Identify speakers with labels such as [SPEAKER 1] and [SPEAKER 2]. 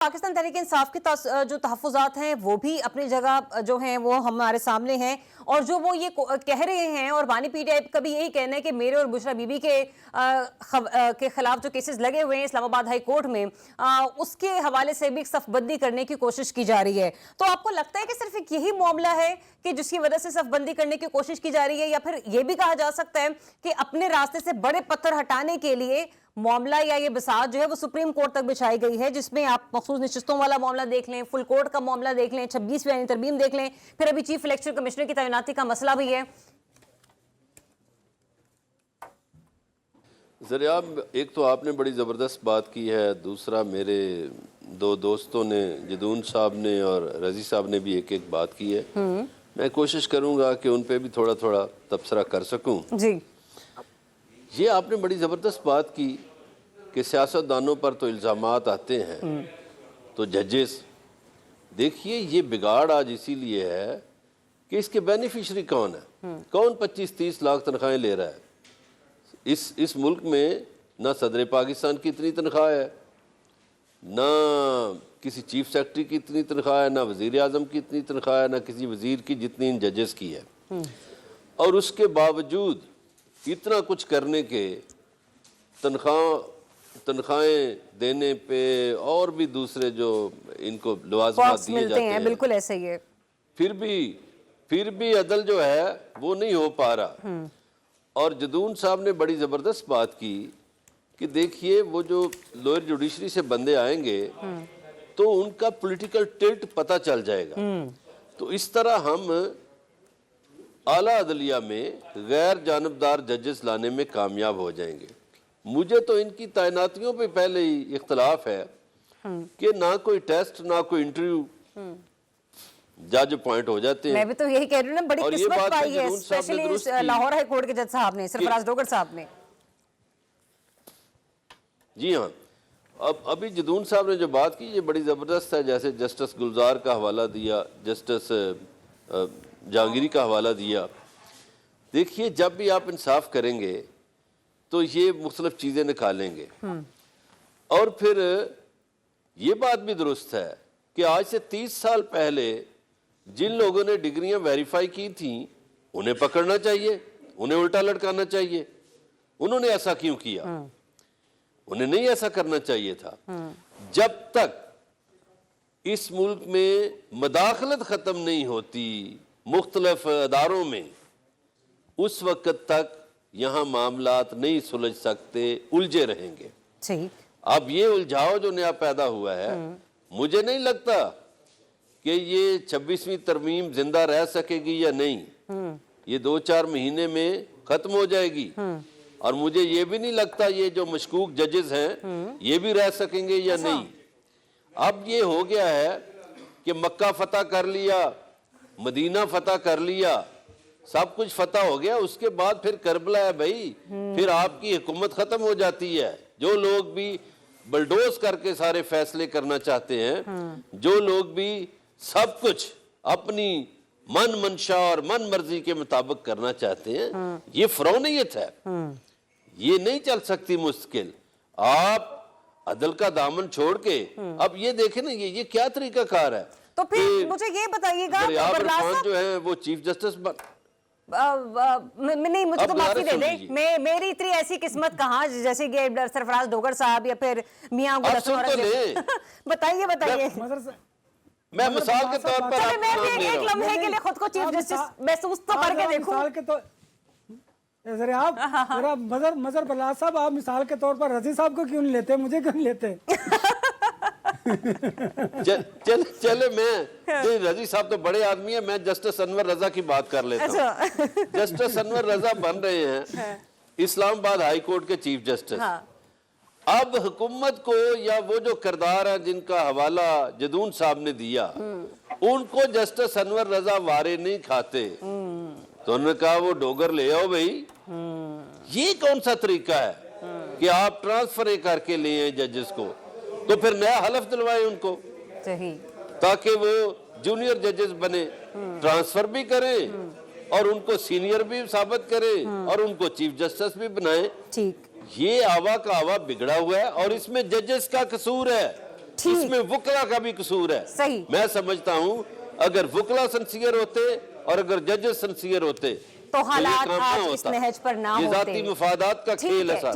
[SPEAKER 1] پاکستان تحریک انصاف کے جو تحفظات ہیں وہ بھی اپنی جگہ جو ہیں وہ ہمارے سامنے ہیں، اور جو وہ یہ کہہ رہے ہیں، اور بانی پی ٹی آئی کا بھی یہی کہنا ہے کہ میرے اور بشرا بی بی کے خلاف جو کیسز لگے ہوئے ہیں اسلام آباد ہائی کورٹ میں، اس کے حوالے سے بھی صف بندی کرنے کی کوشش کی جا رہی ہے۔ تو آپ کو لگتا ہے کہ صرف ایک یہی معاملہ ہے کہ جس کی وجہ سے صف بندی کرنے کی کوشش کی جا رہی ہے، یا پھر یہ بھی کہا جا سکتا ہے کہ اپنے راستے سے بڑے پتھر ہٹانے کے لیے معاملہ یا یہ بساط جو ہے وہ سپریم کورٹ تک بچھائی گئی ہے، جس میں آپ مخصوص نشستوں والا معاملہ دیکھ لیں، فل کورٹ کا معاملہ دیکھ لیں، 26ویں آئینی ترمیم دیکھ لیں، پھر ابھی چیف الیکشن کمشنر کی تعیناتی کا مسئلہ بھی ہے؟
[SPEAKER 2] ذریعہ ایک تو آپ نے بڑی زبردست بات کی ہے، دوسرا میرے دو دوستوں نے، جدون صاحب نے اور رضی صاحب نے بھی ایک ایک بات کی ہے۔ میں کوشش کروں گا کہ ان پہ بھی تھوڑا تھوڑا تبصرہ کر سکوں۔
[SPEAKER 1] جی،
[SPEAKER 2] یہ آپ نے بڑی زبردست بات کی کہ سیاستدانوں پر تو الزامات آتے ہیں، تو ججز دیکھیے یہ بگاڑ آج اسی لیے ہے کہ اس کے بینیفیشری کون ہے، کون 25-30 لاکھ تنخواہیں لے رہا ہے۔ اس ملک میں نہ صدر پاکستان کی اتنی تنخواہ ہے، نہ کسی چیف سیکرٹری کی اتنی تنخواہ ہے، نہ وزیر اعظم کی اتنی تنخواہ ہے، نہ کسی وزیر کی جتنی ان ججز کی ہے۔ اور اس کے باوجود اتنا کچھ کرنے کے تنخواہیں دینے پہ اور بھی دوسرے جو ان کو لوازمات دیے جاتے ہیں،
[SPEAKER 1] بالکل ایسے ہی ہے،
[SPEAKER 2] پھر بھی عدل جو ہے وہ نہیں ہو پا رہا۔ اور جدون صاحب نے بڑی زبردست بات کی کہ دیکھیے وہ جو لوئر جوڈیشری سے بندے آئیں گے تو ان کا پولیٹیکل ٹلٹ پتہ چل جائے گا، تو اس طرح ہم اعلیٰ عدلیہ میں غیر جانبدار ججز لانے میں کامیاب ہو جائیں گے۔ مجھے تو ان کی تعیناتیوں پہ پہلے ہی اختلاف ہے کہ نہ کوئی ٹیسٹ نہ کوئی انٹرویو، جج اپوائنٹ ہو جاتے ہیں۔
[SPEAKER 1] میں بھی تو یہی کہہ رہی ہوں نا، بڑی قسمت پائی ہے اسپیشلی لاہور ہائی کورٹ کے جج صاحب نے، سرفراز ڈوگر صاحب نے۔
[SPEAKER 2] جی ہاں، ابھی جدون صاحب نے جو بات کی یہ بڑی زبردست ہے، جیسے جسٹس گلزار کا حوالہ دیا، جسٹس جہانگیری کا حوالہ دیا۔ دیکھیے جب بھی آپ انصاف کریں گے تو یہ مختلف چیزیں نکالیں گے، اور پھر یہ بات بھی درست ہے کہ آج سے 30 سال پہلے جن لوگوں نے ڈگریاں ویریفائی کی تھیں انہیں پکڑنا چاہیے، انہیں الٹا لٹکانا چاہیے۔ انہوں نے ایسا کیوں کیا؟ انہیں نہیں ایسا کرنا چاہیے تھا۔ جب تک اس ملک میں مداخلت ختم نہیں ہوتی مختلف اداروں میں، اس وقت تک یہاں معاملات نہیں سلجھ سکتے، الجھے رہیں گے۔ اب یہ الجھاؤ جو نیا پیدا ہوا ہے، مجھے نہیں لگتا کہ یہ 26ویں ترمیم زندہ رہ سکے گی یا نہیں، یہ 2-4 مہینے میں ختم ہو جائے گی۔ اور مجھے یہ بھی نہیں لگتا یہ جو مشکوک ججز ہیں یہ بھی رہ سکیں گے یا نہیں۔ اب یہ ہو گیا ہے کہ مکہ فتح کر لیا، مدینہ فتح کر لیا، سب کچھ فتح ہو گیا، اس کے بعد پھر کربلا ہے بھائی، پھر آپ کی حکومت ختم ہو جاتی ہے۔ جو لوگ بھی بلڈوز کر کے سارے فیصلے کرنا چاہتے ہیں، جو لوگ بھی سب کچھ اپنی من منشا اور من مرضی کے مطابق کرنا چاہتے ہیں، یہ فرعونیت ہے، یہ نہیں چل سکتی مستقل۔ آپ عدل کا دامن چھوڑ کے اب یہ دیکھیں نا، یہ کیا طریقہ کار ہے؟
[SPEAKER 1] تو پھر مجھے یہ بتائیے گا،
[SPEAKER 2] عرفان جو ہے وہ چیف جسٹس
[SPEAKER 1] نہیں، مجھے تو معافی دے دیں، میری اتنی ایسی قسمت کہاں جیسے کہ سرفراز ڈوگر صاحب یا پھر میاں بتائیے۔
[SPEAKER 2] میں مثال کے طور پر
[SPEAKER 1] میں بھی ایک لمحے کے لیے خود کو چیف جسٹس محسوس تو کر کے دیکھوں۔
[SPEAKER 3] ذرا مظہر بلال صاحب، آپ مثال کے طور پر رضی صاحب کو کیوں نہیں لیتے، مجھے کیوں نہیں لیتے؟
[SPEAKER 2] چلے میں رضی صاحب تو بڑے آدمی ہیں، میں جسٹس انور رضا کی بات کر لیتا ہوں۔ جسٹس انور رضا بن رہے ہیں اسلام آباد ہائی کورٹ کے چیف جسٹس۔ اب حکومت کو یا وہ جو کردار ہیں جن کا حوالہ جدون صاحب نے دیا، ان کو جسٹس انور رضا وارے نہیں کھاتے، تو انہوں نے کہا وہ ڈوگر لے آؤ بھائی۔ یہ کون سا طریقہ ہے کہ آپ ٹرانسفر کر کے لے آئیں ججز کو؟ تو پھر نیا حلف دلوائیں ان کو تاکہ وہ جونیئر ججز بنے، ٹرانسفر بھی کریں اور ان کو سینئر بھی ثابت کریں اور ان کو چیف جسٹس بھی بنائیں۔ یہ آوا کا آوا بگڑا ہوا ہے اور اس میں ججز کا قصور ہے۔
[SPEAKER 1] ٹھیک۔
[SPEAKER 2] اس میں وکلا کا بھی قصور ہے۔
[SPEAKER 1] صحیح۔
[SPEAKER 2] میں سمجھتا ہوں اگر وکلا سنسیئر ہوتے اور اگر ججز سنسیئر ہوتے
[SPEAKER 1] تو
[SPEAKER 2] یہ
[SPEAKER 1] حالات
[SPEAKER 2] کام نہ
[SPEAKER 1] آج اس
[SPEAKER 2] ہوتا۔
[SPEAKER 1] نہج پر نہ
[SPEAKER 2] یہ
[SPEAKER 1] ہوتے۔
[SPEAKER 2] ذاتی مفادات کا
[SPEAKER 1] ٹھیک
[SPEAKER 2] کھیل ہے
[SPEAKER 1] ہے،
[SPEAKER 2] سارا۔